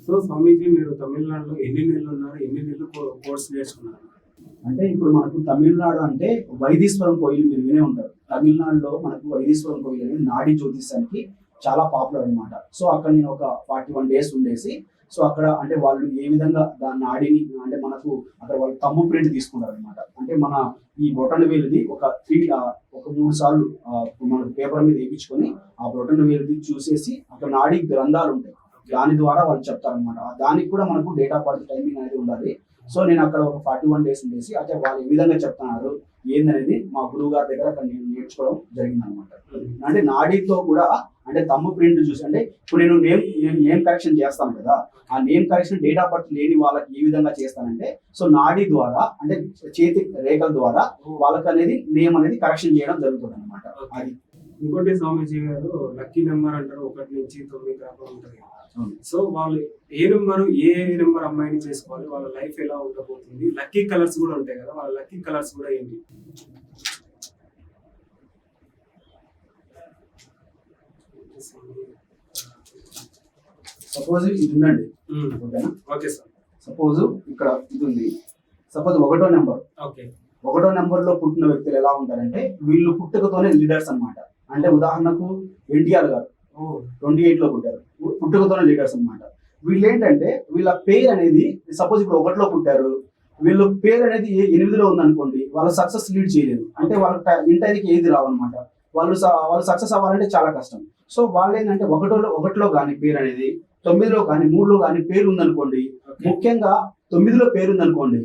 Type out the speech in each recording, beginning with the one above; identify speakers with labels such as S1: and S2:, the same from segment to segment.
S1: So స్వామీజీ మీరు తమిళనాడులో ఎన్ని నెలలు ఉన్నారు, ఎన్ని నెలలు కోర్స్ నేర్చుకున్నారు?
S2: అంటే ఇప్పుడు మనకు తమిళనాడు అంటే వైదీశ్వరం కోయిల్ మీరు వినే ఉంటారు. తమిళనాడులో మనకు వైదీశ్వరం కోయిల్ అనేది నాడీ జ్యోతిష్యానికి చాలా పాపులర్ అనమాట. సో అక్కడ నేను ఒక 41 days ఉండేసి, సో అక్కడ అంటే వాళ్ళు ఏ విధంగా దాన్ని నాడిని అంటే మనకు అక్కడ వాళ్ళు తమ్ము ప్రింట్ తీసుకుంటారు అనమాట. అంటే మన ఈ బొటన వేలుది ఒక 3 సార్లు మనకు పేపర్ మీద వేయించుకొని ఆ బొటన వేలుది చూసేసి అక్కడ నాడీ గ్రంథాలు ఉంటాయి, దాని ద్వారా వాళ్ళు చెప్తారనమాట. దానికి కూడా మనకు డేట్ ఆఫ్ బర్త్ టైమింగ్ అనేది ఉండాలి. సో నేను అక్కడ ఒక 41 days ఉండేసి అంటే వాళ్ళు ఏ విధంగా చెప్తున్నారు ఏందనేది మా గురువు గారి దగ్గర అక్కడ నేను నేర్చుకోవడం జరిగింది అనమాట. అంటే నాడీతో కూడా అంటే తమ్ము ప్రింట్ చూసి అంటే ఇప్పుడు నేను నేమ్ కరెక్షన్ చేస్తాను కదా, ఆ name correction date of birth లేని వాళ్ళకి ఏ విధంగా చేస్తానంటే సో నాడీ ద్వారా అంటే చేతి రేఖల ద్వారా వాళ్ళకి అనేది నేమ్ అనేది కరెక్షన్ చేయడం జరుగుతుంది అనమాట. అది
S1: ఇంకోటి స్వామీజీ గారు లక్కీ నెంబర్ అంటారు 1 నుంచి 9 దాకా ఉంటుంది. సో వాళ్ళు ఏ నెంబర్ అమ్మాయిని చేసుకోవాలి, వాళ్ళ లైఫ్ ఎలా ఉండబోతుంది, లక్కీ కలర్స్ కూడా ఉంటాయి కదా, వాళ్ళ లక్కీ కలర్స్ కూడా ఏంటి?
S2: సపోజ్ ఇది ఉందండి, ఓకేనా?
S1: Okay sir.
S2: సపోజ్ ఇక్కడ ఇది ఉంది. సపోజ్ 1వ నెంబర్,
S1: ఓకే,
S2: 1వ నెంబర్ లో పుట్టిన వ్యక్తులు ఎలా ఉంటారంటే వీళ్ళు పుట్టుకతోనే లీడర్స్ అన్నమాట. అంటే ఉదాహరణకు ఎన్టీఆర్ గారు 28 లో పుట్టారు, పుట్టుకతోనే లీడర్స్ అన్నమాట. వీళ్ళు ఏంటంటే వీళ్ళ పేరు అనేది సపోజ్ ఇప్పుడు 1లో పుట్టారు, వీళ్ళ పేరు అనేది 8లో ఉందనుకోండి, వాళ్ళు సక్సెస్ లీడ్ చేయలేదు. అంటే వాళ్ళకి ఇంటైకి ఏది రావన్నమాట. వాళ్ళు సక్సెస్ అవ్వాలంటే చాలా కష్టం. సో వాళ్ళు ఏంటంటే 1లో కానీ పేరు అనేది 9లో కానీ 3లో కానీ పేరు ఉందనుకోండి, ముఖ్యంగా 9లో పేరు ఉందనుకోండి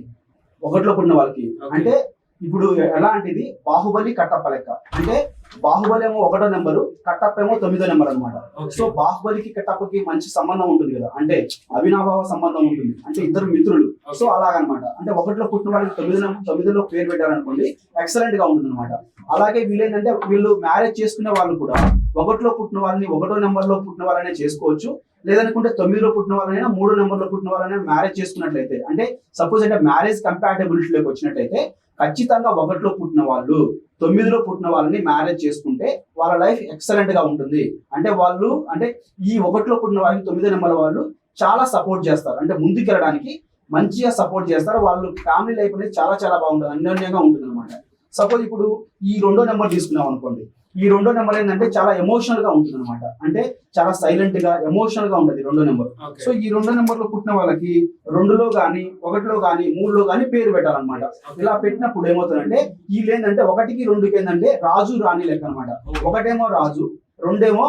S2: 1లో పుట్టిన వాళ్ళకి, అంటే ఇప్పుడు ఎలాంటిది బాహుబలి కట్టప్ప లెక్క. అంటే బాహుబలి ఏమో 1వ నెంబరు, కట్టప్ప ఏమో 9వ నెంబర్ అనమాట. సో బాహుబలికి కట్టప్పకి మంచి సంబంధం ఉంటుంది కదా, అంటే అవినాభావ సంబంధం ఉంటుంది, అంటే ఇద్దరు మిత్రులు. సో అలాగనమాట. అంటే 1లో పుట్టిన వాళ్ళకి 9లో పేరు పెట్టారనుకోండి ఎక్సలెంట్ గా ఉంటుంది అనమాట. అలాగే వీళ్ళు ఏంటంటే వీళ్ళు మ్యారేజ్ చేసుకునే వాళ్ళు కూడా 1లో పుట్టిన వాళ్ళని 1వ నెంబర్ లో పుట్టిన వాళ్ళనే చేసుకోవచ్చు, లేదనుకుంటే 9లో పుట్టిన వాళ్ళైనా 3వ నెంబర్ లో పుట్టిన వాళ్ళైనా మ్యారేజ్ చేసుకున్నట్లయితే, అంటే సపోజ్ అంటే మ్యారేజ్ కంపాటబిలిటీలోకి వచ్చినట్లయితే ఖచ్చితంగా 1లో పుట్టిన వాళ్ళు 9లో పుట్టిన వాళ్ళని మ్యారేజ్ చేసుకుంటే వాళ్ళ లైఫ్ ఎక్సలెంట్ గా ఉంటుంది. అంటే వాళ్ళు అంటే ఈ 1లో పుట్టిన వాళ్ళకి 9వ నెంబర్ వాళ్ళు చాలా సపోర్ట్ చేస్తారు, అంటే ముందుకెళ్ళడానికి మంచిగా సపోర్ట్ చేస్తారు. వాళ్ళు ఫ్యామిలీ లైఫ్ అనేది చాలా చాలా బాగుంటుంది, అన్యోన్యంగా ఉంటుంది అనమాట. సపోజ్ ఇప్పుడు ఈ 2వ నెంబర్ తీసుకున్నాం అనుకోండి, ఈ 2వ నెంబర్ ఏంటంటే చాలా ఎమోషనల్ గా ఉంటుంది అనమాట. అంటే చాలా సైలెంట్ గా ఎమోషనల్ గా ఉంటుంది 2వ నెంబర్. సో ఈ 2వ నెంబర్ లో పుట్టిన వాళ్ళకి 2లో కానీ 1లో కానీ 3లో కానీ పేరు పెట్టాలన్నమాట. ఇలా పెట్టినప్పుడు ఏమవుతుందంటే వీళ్ళు ఏంటంటే 1కి 2కి ఏంటంటే రాజు రాణి లెక్క అనమాట. 1ఏమో రాజు, 2ఏమో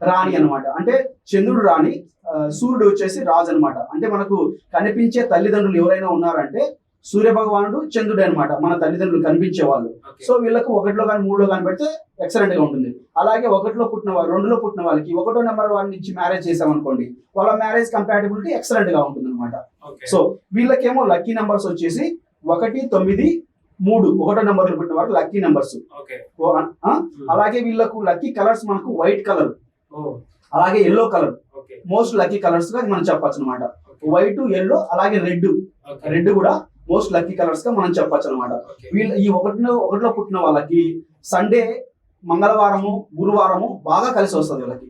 S2: రాణి అనమాట. అంటే చంద్రుడు రాణి, సూర్యుడు వచ్చేసి రాజు అనమాట. అంటే మనకు కనిపించే తల్లిదండ్రులు ఎవరైనా ఉన్నారంటే సూర్య భగవానుడు, చంద్రుడు అనమాట మన తల్లిదండ్రులు కనిపించే వాళ్ళు. సో వీళ్ళకు 1లో కానీ 3లో కానీ పెడితే ఎక్సలెంట్ గా ఉంటుంది. అలాగే 1లో పుట్టిన వాళ్ళు 2లో పుట్టిన వాళ్ళకి 1వ నెంబర్ వాళ్ళ నుంచి మ్యారేజ్ చేసామనుకోండి, వాళ్ళ మ్యారేజ్ కంపాటబిలిటీ ఎక్సలెంట్ గా ఉంటుంది అనమాట. సో వీళ్ళకేమో లక్కీ నెంబర్స్ వచ్చేసి 1, 9, 3 1వ నెంబర్ లో పుట్టిన వాళ్ళకి లక్కీ నెంబర్స్. అలాగే వీళ్ళకు లక్కీ కలర్స్ మనకు వైట్ కలర్, అలాగే yellow colour most lucky colours గా మనం చెప్పొచ్చు అనమాట. వైట్, ఎల్లో, అలాగే రెడ్ కూడా మోస్ట్ లక్కీ కలర్స్ గా మనం చెప్పొచ్చు అనమాట. వీళ్ళు ఈ 1లో పుట్టిన వాళ్ళకి సండే, మంగళవారము, గురువారము బాగా కలిసి వస్తుంది వీళ్ళకి.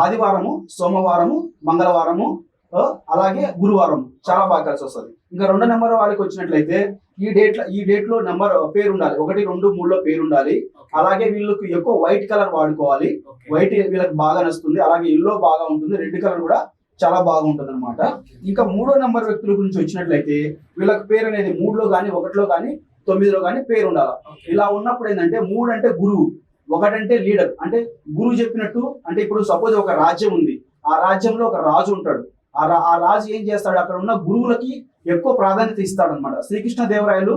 S2: ఆదివారము, సోమవారము, మంగళవారము, అలాగే గురువారం చాలా బాగా కలిసి వస్తుంది. ఇంకా 2వ నెంబర్ వాళ్ళకి వచ్చినట్లయితే ఈ డేట్ లో నెంబర్ పేరు ఉండాలి, 1, 2, 3లో పేరు ఉండాలి. అలాగే వీళ్ళకి ఎక్కువ వైట్ కలర్ వాడుకోవాలి, వైట్ వీళ్ళకి బాగా నచ్చుతుంది. అలాగే ఎల్లో బాగా ఉంటుంది, రెడ్ కలర్ కూడా చాలా బాగుంటుంది అనమాట. ఇంకా 3వ నెంబర్ వ్యక్తుల గురించి వచ్చినట్లయితే వీళ్ళకి పేరు అనేది 3లో కానీ 1లో కానీ 9లో కానీ పేరు ఉండాలి. ఇలా ఉన్నప్పుడు ఏంటంటే 3 అంటే గురువు, 1 అంటే లీడర్. అంటే గురువు చెప్పినట్టు, అంటే ఇప్పుడు సపోజ్ ఒక రాజ్యం ఉంది, ఆ రాజ్యంలో ఒక రాజు ఉంటాడు. ఆ రాజు ఏం చేస్తాడు, అక్కడ ఉన్న గురువులకి ఎక్కువ ప్రాధాన్యత ఇస్తాడు అనమాట. శ్రీకృష్ణదేవరాయలు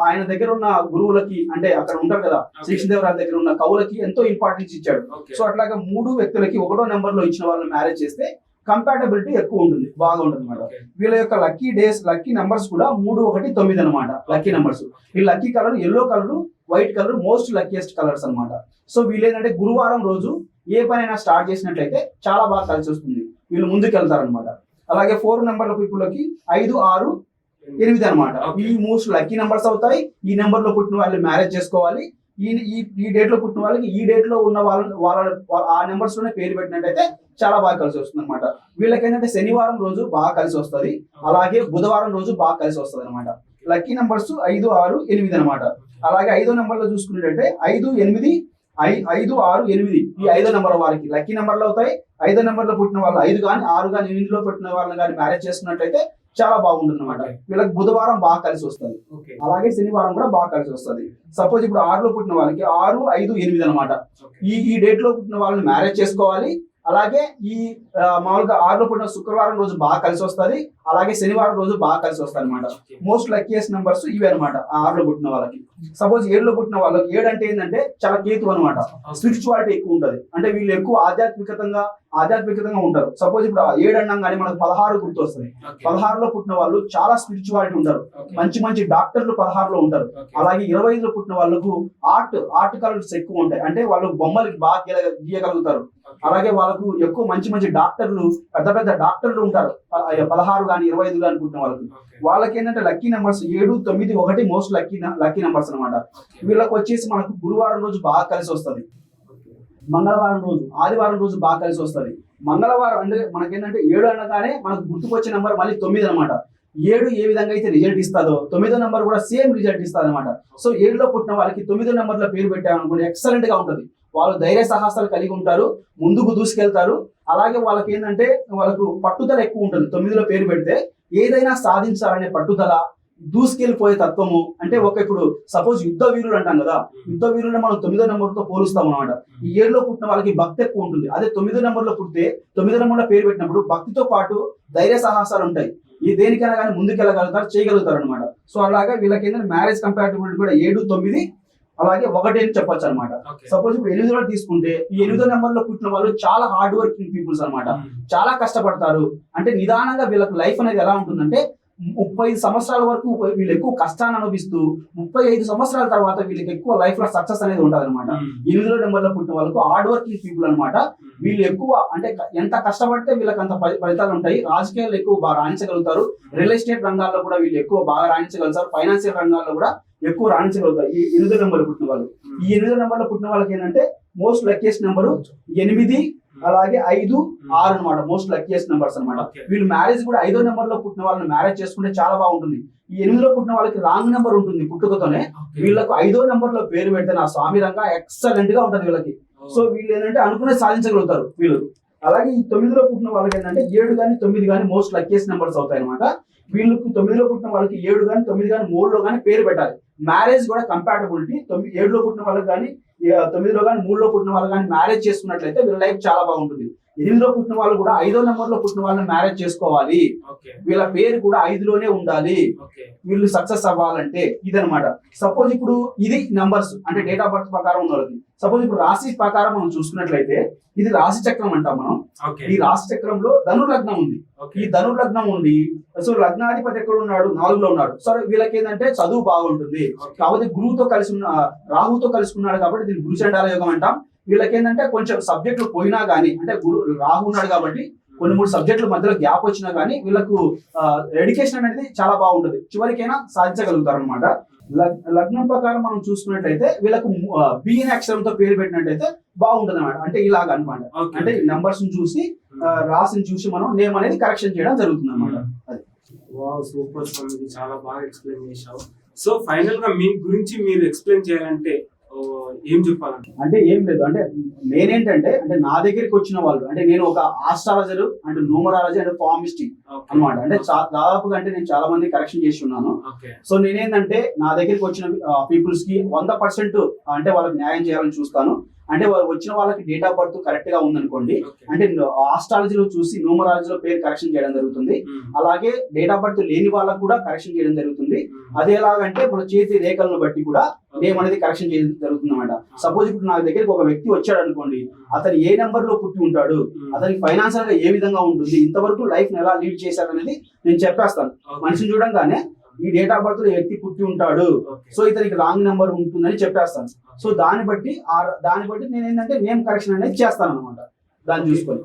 S2: ఆయన దగ్గర ఉన్న గురువులకి, అంటే అక్కడ ఉంటారు కదా శ్రీకృష్ణదేవరాయల దగ్గర ఉన్న కవులకి ఎంతో ఇంపార్టెన్స్ ఇచ్చాడు. సో అట్లాగా 3 వ్యక్తులకి 1వ నెంబర్ లో ఇచ్చిన వాళ్ళని మ్యారేజ్ చేస్తే కంపాటబిలిటీ ఎక్కువ ఉంటుంది, బాగా ఉంటుంది అనమాట. వీళ్ళ యొక్క లక్కీ నెంబర్స్ కూడా 3, 1, 9 అనమాట లక్కీ నెంబర్స్. ఈ lucky colour yellow colour, white colour most luckiest colours అనమాట. సో వీళ్ళు ఏంటంటే గురువారం రోజు ఏ పనైనా స్టార్ట్ చేసినట్లయితే చాలా బాగా కలిసి వస్తుంది, వీళ్ళు ముందుకు వెళ్తారనమాట. అలాగే 4 నెంబర్ల పీపుల్కి 5, 6, 8 అనమాట. ఈ మోస్ట్ లక్కీ నెంబర్స్ అవుతాయి. ఈ నెంబర్ లో పుట్టిన వాళ్ళు మ్యారేజ్ చేసుకోవాలి. ఈ డేట్ లో పుట్టిన వాళ్ళకి ఈ డేట్ లో ఉన్న వాళ్ళ ఆ నెంబర్స్ లోనే పేరు పెట్టినట్టయితే చాలా బాగా కలిసి వస్తుంది అనమాట. వీళ్ళకి ఏంటంటే శనివారం రోజు బాగా కలిసి వస్తుంది, అలాగే బుధవారం రోజు బాగా కలిసి వస్తుంది అనమాట. లక్కీ నెంబర్స్ 5, 6, 8 అనమాట. అలాగే 5వ నెంబర్ లో చూసుకున్నట్టయితే 5, 8, 5, 6, 8 ఈ 5వ నెంబర్ వారికి లక్కీ నెంబర్లు అవుతాయి. 5వ నెంబర్ లో పుట్టిన వాళ్ళు 5 కానీ 6 కానీ 8 లో పుట్టిన వాళ్ళని కానీ మ్యారేజ్ చేసుకున్నట్లయితే చాలా బాగుంటుంది అనమాట. వీళ్ళకి బుధవారం బాగా కలిసి వస్తుంది, అలాగే శనివారం కూడా బాగా కలిసి వస్తుంది. సపోజ్ ఇప్పుడు 6 లో పుట్టిన వాళ్ళకి 6, 5, 8 అనమాట. ఈ డేట్ లో పుట్టిన వాళ్ళని మ్యారేజ్ చేసుకోవాలి. అలాగే ఈ మామూలుగా 6 లో పుట్టిన శుక్రవారం రోజు బాగా కలిసి వస్తుంది, అలాగే శనివారం రోజు బాగా కలిసి వస్తుంది అనమాట. మోస్ట్ లక్కీయెస్ట్ నెంబర్స్ ఇవి అనమాట 6 లో పుట్టిన వాళ్ళకి. సపోజ్ 7 లో పుట్టిన వాళ్ళకి 7 అంటే ఏంటంటే చాలా కేతు అనమాట. స్పిరిచువాలిటీ ఎక్కువ ఉంటుంది, అంటే వీళ్ళు ఎక్కువ ఆధ్యాత్మికతంగా ఉంటారు. సపోజ్ ఇప్పుడు 7 అన్నాం కానీ మనకు 16 గుర్తు వస్తుంది. 16 లో పుట్టిన వాళ్ళు చాలా స్పిరిచువాలిటీ ఉంటారు, మంచి డాక్టర్లు 16 లో ఉంటారు. అలాగే 25 లో పుట్టిన వాళ్ళకు ఆర్ట్ కలర్స్ ఎక్కువ ఉంటాయి, అంటే వాళ్ళు బొమ్మలకి బాగా గీయగలుగుతారు. అలాగే వాళ్ళకు ఎక్కువ మంచి డాక్టర్లు పెద్ద డాక్టర్లు ఉంటారు 16 కానీ 25 కానీ పుట్టిన వాళ్ళకి ఏంటంటే lucky numbers 7, 9, 1 most lucky numbers అనమాట. వీళ్ళకి వచ్చేసి మనకు గురువారం రోజు బాగా కలిసి వస్తుంది, మంగళవారం రోజు, ఆదివారం రోజు బాగా కలిసి వస్తుంది. మంగళవారం అంటే మనకేంటంటే 7 అనగానే మనకు గుర్తుకొచ్చే నెంబర్ మళ్ళీ 9 అనమాట. 7 ఏ విధంగా అయితే రిజల్ట్ ఇస్తుందో 9వ నెంబర్ కూడా సేమ్ రిజల్ట్ ఇస్తుంది అనమాట. సో 7 లో పుట్టిన వాళ్ళకి 9వ నెంబర్ లో పేరు పెట్టామనుకోండి ఎక్సలెంట్ గా ఉంటుంది. వాళ్ళు ధైర్య సాహసాలు కలిగి ఉంటారు, ముందుకు దూసుకెళ్తారు. అలాగే వాళ్ళకి ఏంటంటే వాళ్ళకు పట్టుదల ఎక్కువ ఉంటుంది. 9లో పేరు పెడితే ఏదైనా సాధించాలనే పట్టుదల, దూసుకెళ్ళిపోయే తత్వము. అంటే ఇప్పుడు సపోజ్ యుద్ధ వీరులు అంటాం కదా, యుద్ధ వీరులను మనం 9వ నెంబర్ తో పోలుస్తాం అనమాట. ఈ 7లో పుట్టిన వాళ్ళకి భక్తి ఎక్కువ ఉంటుంది. అదే 9వ నెంబర్ లో పుడితే 9వ నెంబర్ లో పేరు పెట్టినప్పుడు భక్తితో పాటు ధైర్య సాహసాలు ఉంటాయి. ఈ దేనికైనా కానీ ముందుకెళ్ళగలుగుతారు, చేయగలుగుతారు అనమాట. సో అలాగే వీళ్ళకి ఏంటంటే మ్యారేజ్ కంపాటబిలిటీ కూడా 7, 9 అలాగే 1 అని చెప్పొచ్చు అనమాట. సపోజ్ ఇప్పుడు 8లో తీసుకుంటే ఈ 8వ నెంబర్ లో పుట్టిన వాళ్ళు చాలా హార్డ్ వర్కింగ్ పీపుల్స్ అనమాట. చాలా కష్టపడతారు. అంటే నిదానంగా వీళ్ళకి లైఫ్ అనేది ఎలా ఉంటుందంటే 35 సంవత్సరాల వరకు వీళ్ళు ఎక్కువ కష్టాన్ని అనుభవిస్తూ 35 సంవత్సరాల తర్వాత వీళ్ళకి ఎక్కువ లైఫ్ లో సక్సెస్ అనేది ఉంటుంది అనమాట. 8వ నెంబర్ లో పుట్టిన వాళ్ళకు హార్డ్ వర్కింగ్ పీపుల్ అనమాట. వీళ్ళు ఎక్కువ అంటే ఎంత కష్టపడితే వీళ్ళకి అంత ఫలితాలు ఉంటాయి. రాజకీయాల్లో ఎక్కువ బాగా రాణించగలుగుతారు, రియల్ ఎస్టేట్ రంగాల్లో కూడా వీళ్ళు ఎక్కువ బాగా రాణించగలుగుతారు, ఫైనాన్షియల్ రంగాల్లో కూడా ఎక్కువ రాణించగలుగుతారు ఈ 8వ నెంబర్ పుట్టిన వాళ్ళు. ఈ 8వ నెంబర్ లో పుట్టిన వాళ్ళకి ఏంటంటే మోస్ట్ లక్కీయెస్ట్ నెంబరు 8, అలాగే 5, 6 అనమాట. మోస్ట్ లక్కీయెస్ట్ నెంబర్స్ అనమాట. వీళ్ళు మ్యారేజ్ కూడా 5వ నెంబర్ లో పుట్టిన వాళ్ళని మ్యారేజ్ చేసుకుంటే చాలా బాగుంటుంది. ఈ 8లో పుట్టిన వాళ్ళకి రాంగ్ నెంబర్ ఉంటుంది పుట్టుకతోనే. వీళ్ళకు 5వ నెంబర్ లో పేరు పెడితే నా స్వామి రంగా ఎక్సలెంట్ గా ఉంటది వీళ్ళకి. సో వీళ్ళు ఏంటంటే అనుకునే సాధించగలుగుతారు వీళ్ళు. అలాగే ఈ 9లో పుట్టిన వాళ్ళకి ఏంటంటే 7 కానీ 9 కానీ మోస్ట్ లక్కీయెస్ట్ నెంబర్స్ అవుతాయి అనమాట. వీళ్ళకి 9లో పుట్టిన వాళ్ళకి 7 కానీ 9 కానీ 3లో కానీ పేరు పెట్టాలి. మ్యారేజ్ కూడా కంపాటబిలిటీ 7లో పుట్టిన వాళ్ళకి కానీ 9లో కానీ 3లో పుట్టిన వాళ్ళు కానీ మ్యారేజ్ చేసుకున్నట్లయితే వీళ్ళ లైఫ్ చాలా బాగుంటుంది. 8లో పుట్టిన వాళ్ళు కూడా 5వ నెంబర్ లో పుట్టిన వాళ్ళని మ్యారేజ్ చేసుకోవాలి. వీళ్ళ పేరు కూడా 5లోనే ఉండాలి వీళ్ళు సక్సెస్ అవ్వాలంటే. ఇదనమాట. సపోజ్ ఇప్పుడు ఇది నంబర్స్ అంటే డేట్ ఆఫ్ బర్త్ ప్రకారం ఉన్న వాళ్ళకి. సపోజ్ ఇప్పుడు రాశి ప్రకారం మనం చూసుకున్నట్లయితే ఇది రాశి చక్రం అంటాం మనం. ఈ రాశి చక్రంలో ధనుర్లగ్నం ఉంది. ఈ ధనుర్లగ్నం ఉండి సో లగ్నాధిపతి ఎక్కడ ఉన్నాడు? 4లో ఉన్నాడు. సరే వీళ్ళకి ఏంటంటే చదువు బాగుంటుంది కాబట్టి గురువుతో కలిసి ఉన్న రాహుతో కలుసుకున్నాడు కాబట్టి దీన్ని గురుచండాల యోగం అంటాం. వీళ్ళకి ఏంటంటే కొంచెం సబ్జెక్టులు పోయినా గానీ అంటే రాహు ఉన్నాడు కాబట్టి కొన్ని 3 సబ్జెక్టుల మధ్యలో గ్యాప్ వచ్చినా గానీ వీళ్ళకు ఎడ్యుకేషన్ అనేది చాలా బాగుంటుంది, చివరికైనా సాధించగలుగుతారు అనమాట. లగ్నం ప్రకారం మనం చూసుకున్నట్లయితే వీళ్ళకు బి అనే అక్షరంతో పేరు పెట్టినట్టయితే బాగుంటుంది అనమాట. అంటే ఇలాగ అనమాట. అంటే నంబర్స్ చూసి రాశిని చూసి మనం నేమ్ అనేది కరెక్షన్ చేయడం జరుగుతుంది అనమాట. అది
S1: సూపర్, చాలా బాగా ఎక్స్ప్లెయిన్ చేశావు. సో ఫైనల్ గా మీ గురించి మీరు ఎక్స్ప్లెయిన్ చేయాలంటే ఏం చెప్పాలంటే?
S2: అంటే ఏం లేదు, అంటే నేనేంటంటే అంటే నా దగ్గరికి వచ్చిన వాళ్ళు అంటే నేను ఒక ఆస్ట్రాలజర్ అంటే న్యూమరాలజీ అంటే ఫార్మిస్ట్ అనమాట. అంటే దాదాపుగా అంటే నేను చాలా మంది కరెక్షన్ చేసి ఉన్నాను. సో నేనేంటంటే నా దగ్గరికి వచ్చిన పీపుల్స్ కి 100% అంటే వాళ్ళకి న్యాయం చేయాలని చూస్తాను. అంటే వచ్చిన వాళ్ళకి డేట్ ఆఫ్ బర్త్ కరెక్ట్ గా ఉందనుకోండి, అంటే ఆస్ట్రాలజీలో చూసి న్యూమరాలజీలో పేరు కరెక్షన్ చేయడం జరుగుతుంది. అలాగే డేట్ ఆఫ్ బర్త్ లేని వాళ్ళకు కూడా కరెక్షన్ చేయడం జరుగుతుంది. అది ఎలాగంటే మన చేతి రేఖలను బట్టి కూడా నేమ్ అనేది కరెక్షన్ చేయడం జరుగుతుంది అనమాట. సపోజ్ ఇప్పుడు నా దగ్గరికి ఒక వ్యక్తి వచ్చాడు అనుకోండి, అతను ఏ నెంబర్ లో పుట్టి ఉంటాడు, అతనికి ఫైనాన్షియల్ గా ఏ విధంగా ఉంటుంది, ఇంతవరకు లైఫ్ ని ఎలా లీడ్ చేశారు అనేది నేను చెప్పేస్తాను. మనిషిని చూడంగానే ఈ డేట్ ఆఫ్ బర్త్ లో వ్యక్తి పుట్టి ఉంటాడు, సో ఇతనికి రాంగ్ నెంబర్ ఉంటుందని చెప్పేస్తాను. సో దాన్ని బట్టి నేను ఏంటంటే నేమ్ కరెక్షన్ అనేది చేస్తాను అనమాట, దాన్ని చూసుకొని.